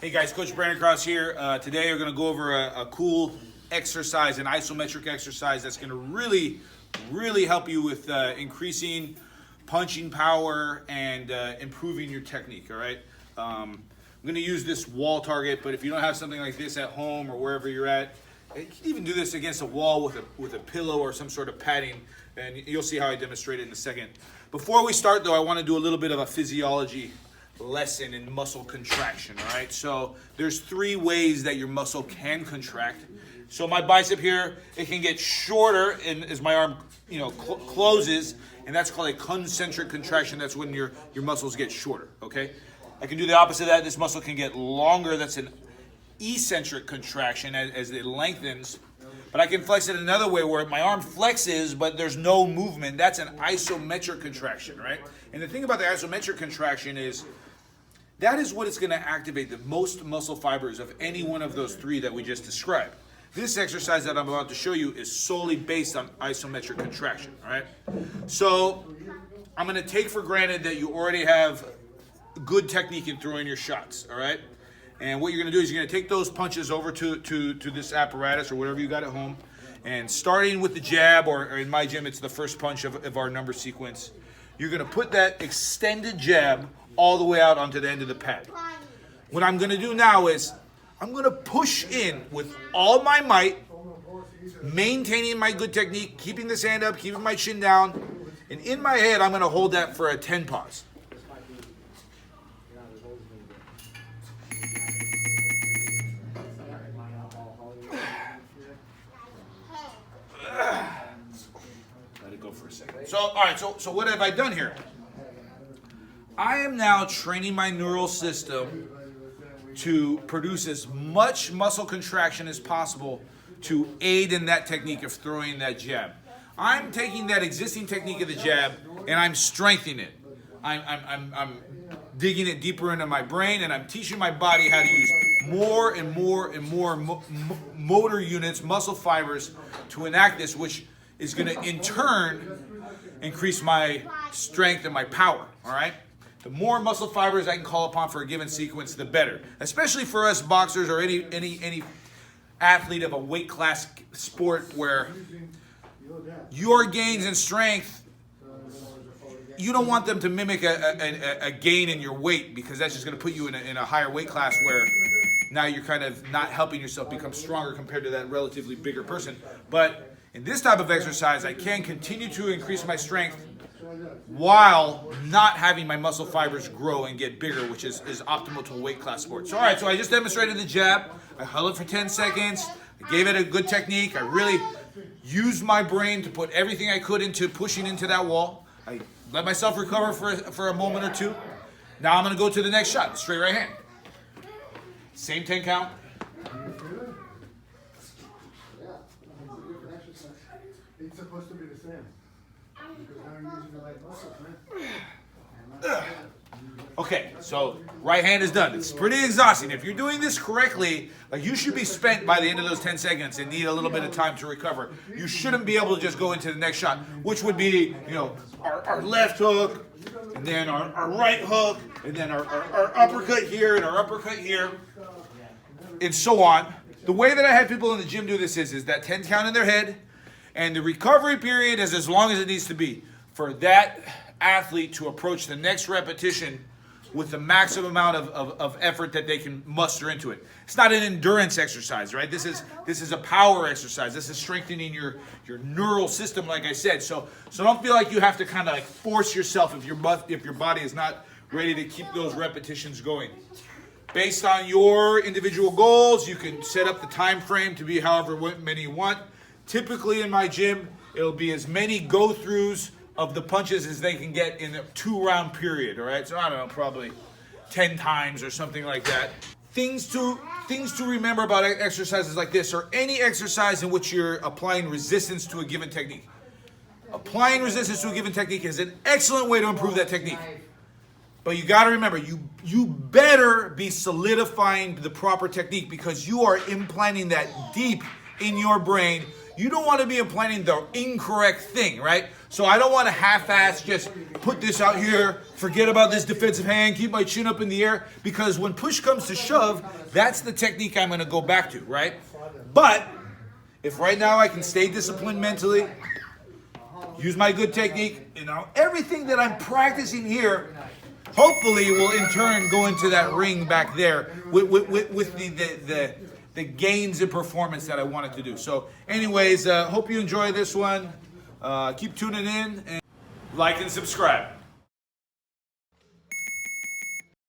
Hey guys, Coach Brandon Krause here. Today we're going to go over a cool exercise, an isometric exercise that's going to really help you with increasing punching power and improving your technique, all right? I'm going to use this wall target, but if you don't have something like this at home or wherever you're at, you can even do this against a wall with a pillow or some sort of padding, and you'll see how I demonstrate it in a second. Before we start though, I want to do a little bit of a physiology lesson in muscle contraction, all right? So there's 3 ways that your muscle can contract. So my bicep here, it can get shorter as my arm, closes, and that's called a concentric contraction. That's when your muscles get shorter, okay? I can do the opposite of that. This muscle can get longer. That's an eccentric contraction as it lengthens. But I can flex it another way where my arm flexes, but there's no movement. That's an isometric contraction, right? And the thing about the isometric contraction is that is what is going to activate the most muscle fibers of any one of those 3 that we just described. This exercise that I'm about to show you is solely based on isometric contraction, all right? So I'm going to take for granted that you already have good technique in throwing your shots, all right? And what you're going to do is you're going to take those punches over to this apparatus or whatever you got at home, and starting with the jab, or in my gym, it's the first punch of our number sequence, you're going to put that extended jab all the way out onto the end of the pad. What I'm going to do now is I'm going to push in with all my might, maintaining my good technique, keeping this hand up, keeping my chin down, and in my head, I'm going to hold that for a 10 pause. Let it go for a second. So, all right, so what have I done here? I am now training my neural system to produce as much muscle contraction as possible to aid in that technique of throwing that jab. I'm taking that existing technique of the jab and I'm strengthening it. I'm digging it deeper into my brain, and I'm teaching my body how to use more and more motor units, muscle fibers to enact this, which is going to in turn increase my strength and my power, all right? The more muscle fibers I can call upon for a given sequence, the better. Especially for us boxers or any athlete of a weight class sport where your gains in strength, you don't want them to mimic a gain in your weight, because that's just going to put you in a higher weight class where now you're kind of not helping yourself become stronger compared to that relatively bigger person. But in this type of exercise, I can continue to increase my strength while not having my muscle fibers grow and get bigger, which is optimal to a weight class sport. So all right, so I just demonstrated the jab. I held it for 10 seconds. I gave it a good technique. I really used my brain to put everything I could into pushing into that wall. I let myself recover for a moment or 2. Now I'm going to go to the next shot, straight right hand. Same 10 count. It's supposed to be the same. Because now you're using the right muscles, man. Okay, so right hand is done. It's pretty exhausting. If you're doing this correctly, you should be spent by the end of those 10 seconds and need a little bit of time to recover. You shouldn't be able to just go into the next shot, which would be, our left hook, and then our right hook, and then our uppercut here, and our uppercut here, and so on. The way that I have people in the gym do this is that 10 count in their head, and the recovery period is as long as it needs to be for that athlete to approach the next repetition with the maximum amount of effort that they can muster into it. It's not an endurance exercise, right? This is a power exercise. This is strengthening your neural system, like I said. So don't feel like you have to kind of force yourself if your body is not ready to keep those repetitions going. Based on your individual goals, you can set up the time frame to be however many you want. Typically in my gym, it'll be as many go-throughs of the punches as they can get in a 2-round period, all right? So I don't know, probably 10 times or something like that. Things to remember about exercises like this, or any exercise in which you're applying resistance to a given technique. Applying resistance to a given technique is an excellent way to improve that technique. But you got to remember, you better be solidifying the proper technique, because you are implanting that deep in your brain. You don't want to be implanting the incorrect thing, right? So I don't want to half-ass just put this out here, forget about this defensive hand, keep my chin up in the air, because when push comes to shove, that's the technique I'm going to go back to, right? But if right now I can stay disciplined mentally, use my good technique, you know, everything that I'm practicing here, hopefully will in turn go into that ring back there with the gains in performance that I wanted to do. So anyways, hope you enjoy this one. Keep tuning in. And like and subscribe.